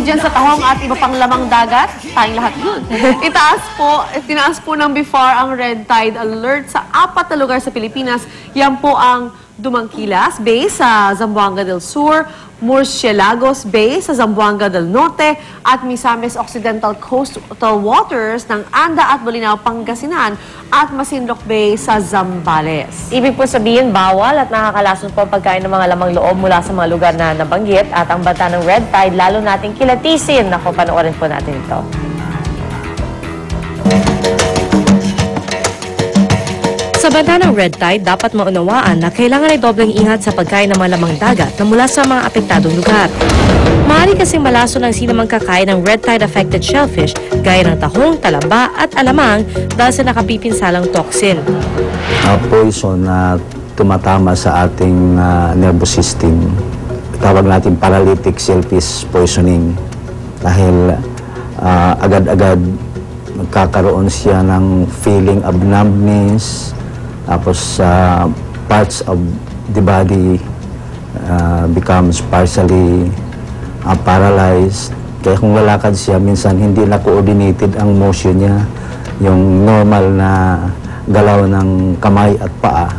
Diyan sa tahong at iba pang lamang dagat, tayong lahat yun. Tinaas po ng BIFAR ang red tide alert sa 4 na lugar sa Pilipinas. Yan po ang Dumangkilas Bay sa Zamboanga del Sur, Murciélagos Bay sa Zamboanga del Norte, at Misamis Occidental Coastal Waters ng Anda at Bolinao, Pangasinan, at Masinloc Bay sa Zambales. Ibig po sabihin, bawal at nakakalason po ang pagkain ng mga lamang loob mula sa mga lugar na nabanggit, at ang banta ng red tide, lalo nating kilatisin. Naku, panoorin po natin ito. Sa banta ng red tide, dapat maunawaan na kailangan ay dobleng ingat sa pagkain ng mga lamang dagat na mula sa mga apektadong lugar. Maaari kasing malason ang sinumang kakain ng red tide-affected shellfish gaya ng tahong, talaba at alamang dahil sa nakapipinsalang toxin. Poison na tumatama sa ating nervous system. Tawag natin paralytic shellfish poisoning. Dahil agad-agad magkakaroon siya ng feeling of numbness, tapos parts of the body becomes partially paralyzed. Kaya kung lalakad siya, minsan hindi na coordinated ang motion niya. Yung normal na galaw ng kamay at paa,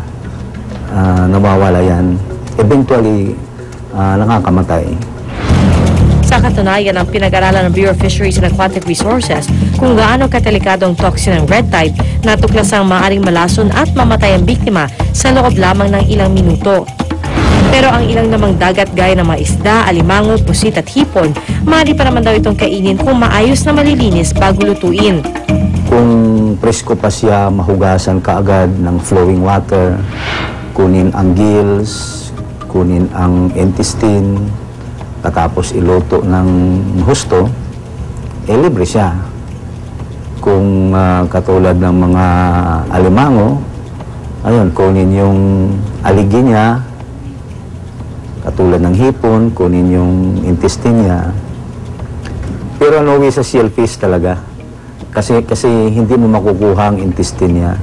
nawawala yan. Eventually, nakakamatay. Sa katunayan, ang pinag-aralan ng Bureau of Fisheries and Aquatic Resources kung gaano katalikado ang toxin ng red tide, natuklasang maaaring malason at mamatay ang biktima sa loob lamang ng ilang minuto. Pero ang ilang namang dagat gaya ng mga isda, alimango, pusit at hipon, maaari pa naman daw itong kainin kung maayos na malilinis bago lutuin. Kung presko pa siya, mahugasan kaagad ng flowing water, kunin ang gills, kunin ang intestine, katapos iluto ng husto, libre siya. Kung katulad ng mga alimango, ayun, kunin yung aligi niya, katulad ng hipon, kunin yung intestine niya. Pero no way sa shellfish talaga. Kasi hindi mo makukuha ang intestine niya.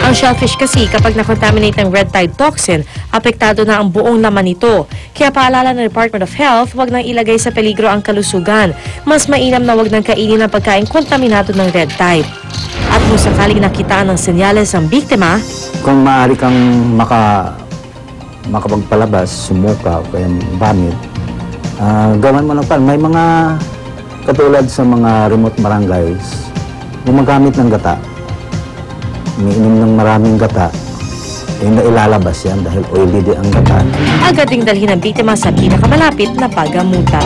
Ang shellfish kasi, kapag na-contaminate ng red tide toxin, apektado na ang buong laman nito. Kaya paalala ng Department of Health, huwag nang ilagay sa peligro ang kalusugan. Mas mainam na huwag nang kainin ang pagkain kontaminado ng red tide. At kung sakaling nakitaan ng senyales ang biktima, kung maaari kang makapagpalabas, sumuka o kaya vomit, gawan mo ng pan. May mga katulad sa mga remote barangays, gumagamit ng gata, umiinom ng maraming gata, ilalabas yan dahil oily din ang gata. agad ding dalhin ang biktima sa pinakamalapit na paggamutan.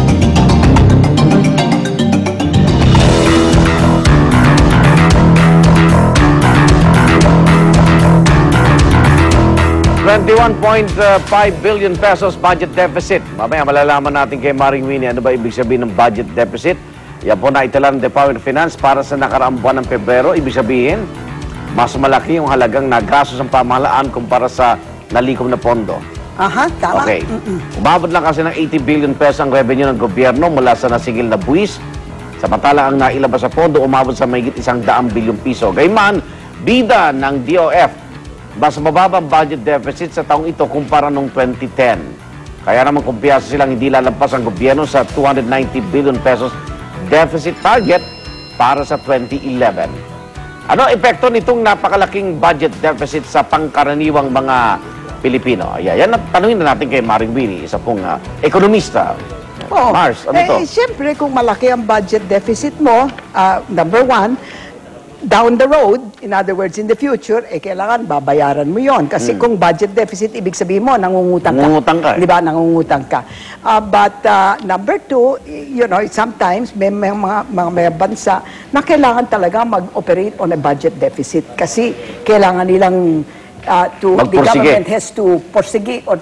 ₱21.5 billion pesos budget deficit. Mamaya malalaman natin kay Maring Winnie ano ba ibig sabihin ng budget deficit. Yan po na itala ng Department of Finance para sa nakaraang buwan ng Pebrero. Ibig sabihin, mas malaki yung halagang nagastos ng pamahalaan kumpara sa nalikom na pondo. Aha, tama. Okay. Umabot lang kasi ng 80 billion pesos ang revenue ng gobyerno mula sa nasigil na buwis. Samantala ang nailabas sa pondo, umabot sa mahigit 100 bilyong piso. Gayman, bida ng DOF, mas mababang budget deficit sa taong ito kumpara noong 2010. Kaya naman kumpiyasa silang hindi lalampas ang gobyerno sa 290 billion pesos deficit target para sa 2011. Ano epekto nitong napakalaking budget deficit sa pangkaraniwang mga Pilipino? Yan at tanungin na natin kay Maring Winnie, isa pong ekonomista. Mars, ano to? Siyempre, kung malaki ang budget deficit mo, number one, down the road, in other words, in the future, kailangan babayaran mo yon. Kasi kung budget deficit, ibig sabihin mo, nangungutang ka. Nangungutang ka. Di ba? Nangungutang ka. But number two, you know, sometimes may mga bansa na kailangan talaga mag-operate on a budget deficit. Kasi kailangan nilang the government has to pursige or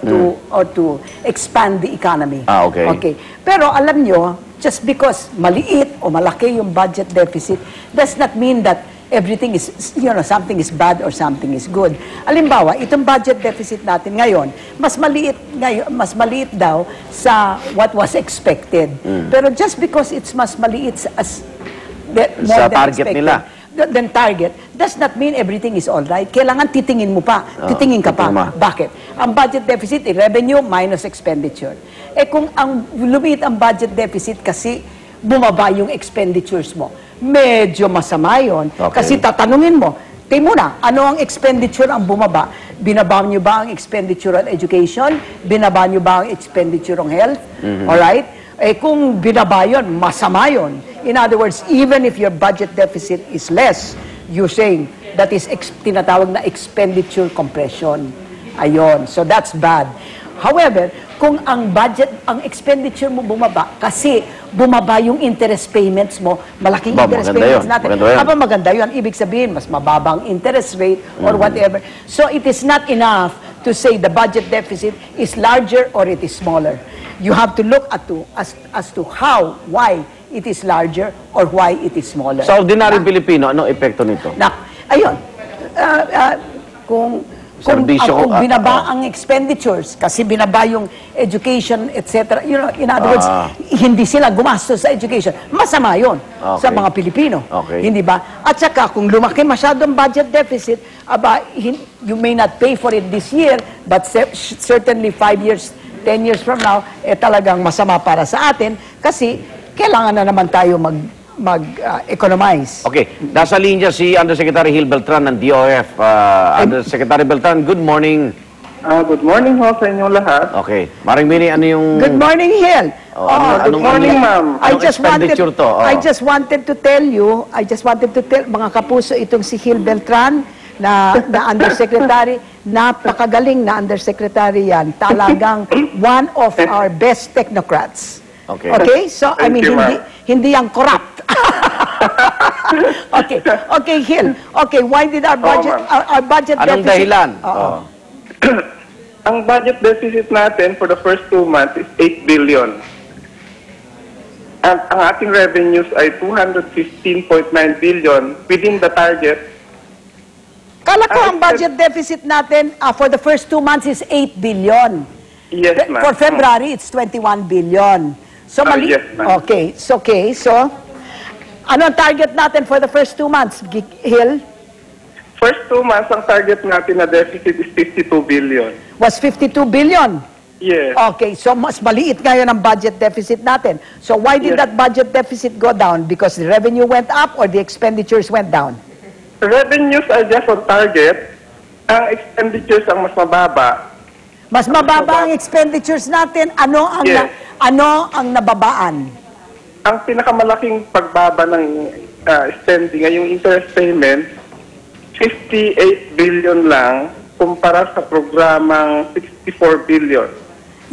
to expand the economy. Okay. Pero alam nyo, just because maliit o malaki yung budget deficit does not mean that everything is, you know, something is bad or something is good. Alimbawa, itong budget deficit natin ngayon, mas maliit daw sa what was expected. Pero just because it's mas maliit sa target nila, then target, does not mean everything is all right. Kailangan titingin mo pa. Titingin ka pa. Bakit? Ang budget deficit, revenue minus expenditure. Kung ang lumiit ang budget deficit kasi bumaba yung expenditures mo. Medyo masama yun. Okay. Kasi tatanungin mo, muna, ano ang expenditure ang bumaba? Binaba nyo ba ang expenditure on education? Binaba nyo ba ang expenditure on health? Alright? Eh kung binaba yun, masama yun. In other words, even if your budget deficit is less, you're saying that is tinatawag na expenditure compression. Ayon. So that's bad. However, kung ang budget, ang expenditure mo bumaba, kasi bumaba yung interest payments mo, malaking interest payments natin. Maganda yun. Ibig sabihin, mas mababang interest rate or whatever. So it is not enough to say the budget deficit is larger or it is smaller. You have to look at as to how, why it is larger or why it is smaller. Sa ordinaryong Pilipino, anong epekto nito? Ayun. Kung binaba ang expenditures, kasi binaba yung education, etc. You know, in other words, hindi sila gumastos sa education. Masama yun sa mga Pilipino. Hindi ba? At saka, kung lumaki masyadong budget deficit, you may not pay for it this year, but certainly 5 years, 10 years from now, talagang masama para sa atin kasi kailangan na naman tayo mag-economize. Okay. Nasa linya si Undersecretary Gil Beltran ng DOF. Undersecretary Beltran, good morning. Good morning ho sa inyong lahat. Okay. Maring Mini, ano yung... Good morning, Hil. Good morning, ma'am. I just wanted to tell you, mga kapuso, itong si Gil Beltran, na Undersecretary, napakagaling na Undersecretary yan. Talagang one of our best technocrats. Okay? So, I mean, hindi yang corrupt. Okay, Gil. Okay, why did our budget deficit... Anong dahilan? Ang budget deficit natin for the first 2 months is 8 billion. At ang ating revenues ay 215.9 billion within the target. Kala ko ang budget deficit natin for the first 2 months is 8 billion. Yes, ma'am. For February, it's 21 billion. So, Yes, ma'am. Okay. So, ano ang target natin for the first 2 months, Gil? First 2 months, ang target natin na deficit is 52 billion. Was 52 billion? Yes. Okay, so mas maliit ngayon ang budget deficit natin. So why did that budget deficit go down? Because the revenue went up or the expenditures went down? The revenues are just on target. Ang expenditures ang mas mababa. Mas mababa ang expenditures natin. Ano ang nababaan? Ang pinakamalaking pagbaba ng spending ay yung interest payment, 58 billion lang kumpara sa programang 64 billion.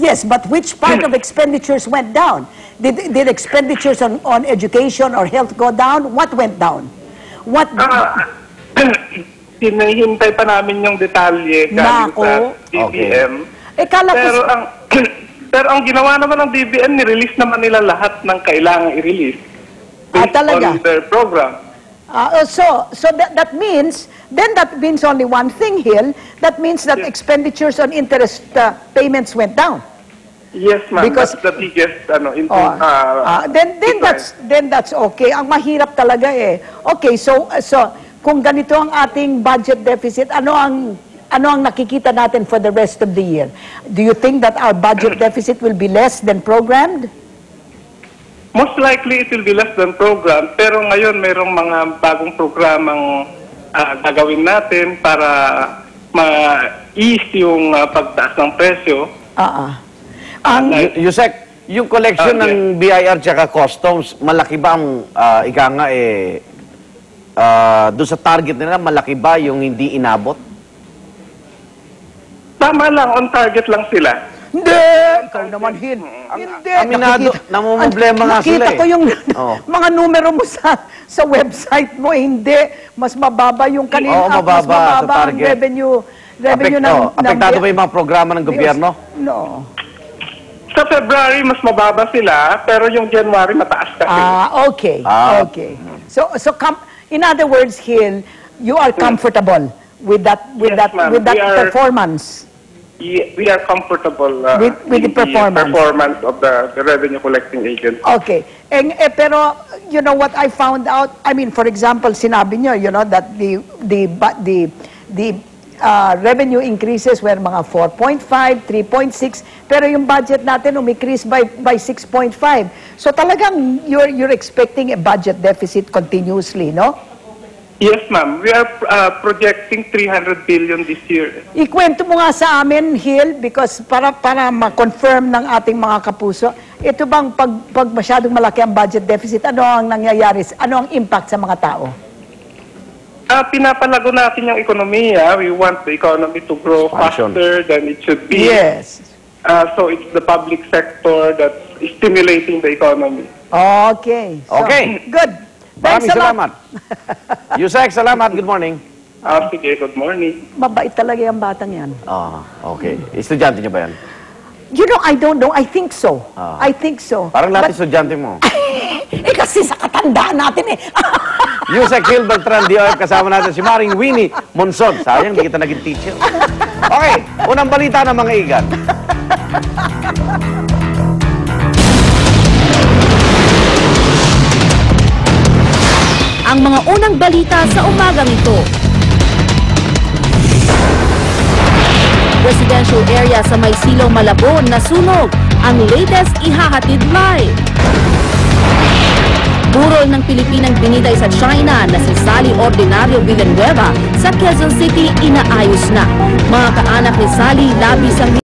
Yes, but which part of expenditures went down? Did expenditures on education or health go down? What went down? What? Hinihintay pa namin yung detalye galing sa DBM. Pero ang ginawa naman ng DBM, nirelease naman nila lahat ng kailangan i-release based on their program. So that means only one thing, Gil. That means that expenditures on interest payments went down. Yes, ma'am. That's the biggest then that's okay. Ang mahirap talaga eh. Okay, so kung ganito ang ating budget deficit, ano ang nakikita natin for the rest of the year? Do you think that our budget deficit will be less than programmed? Most likely it will be less than programmed, pero ngayon mayroong mga bagong programang gagawin natin para ma-ease yung pagtaas ng presyo. Yusek, yung collection ng BIR tsaka customs, malaki ba ang doon sa target nila, malaki ba yung hindi inabot? Tama lang, on target lang sila. Hindi! Ikaw naman, Gil. Hindi. Aminado, namumblema nga sila Nakita ko yung mga numero mo sa website mo. Hindi. Mas mababa yung kanina. Oo, mababa sa target. Ang revenue ng... Apektado ba yung mga programa ng gobyerno? No. Sa February, mas mababa sila, pero yung January, mataas kasi. Okay. Okay. So, in other words, Gil, you are comfortable with that performance. We are comfortable with the performance of the revenue collecting agency. Okay. Pero, you know what I found out? I mean, for example, sinabi nyo, you know, that the revenue increases were mga 4.5, 3.6, pero yung budget natin umikrease by 6.5. So talagang you're expecting a budget deficit continuously, no? Yes, ma'am. We are projecting 300 billion this year. Ikwento mo nga sa amin, Hill, because para ma-confirm ng ating mga kapuso, ito bang pag masyadong malaki ang budget deficit, ano ang nangyayari? Ano ang impact sa mga tao? Pinapalago natin yung ekonomiya. We want the economy to grow Expansion. faster than it should be. Yes. So it's the public sector that's stimulating the economy. Okay. So, Okay. Good. Thanks Maraming a lot. salamat. Yusek, salamat. Good morning. Sige, good morning. Mabait talaga yung batang yan. Okay. Estudyante niyo ba yan? You know, I don't know. I think so. I think so. Parang lahat estudyante mo. Kasi sa katandaan natin eh. Yusek Hill Beltran, DOF, kasama natin si Maring Winnie Monson. Sayang, hindi kita naging teacher. Okay, unang balita ng mga igan. Ang mga unang balita sa umagang ito. Residential area sa Maysilo, Malabon nasunog. Ang latest ihahatid live. Burol ng Pilipinang binitay sa China na si Sally Ordinario Villanueva sa Quezon City inaayos na. Mga kaanak ni Sally labis ang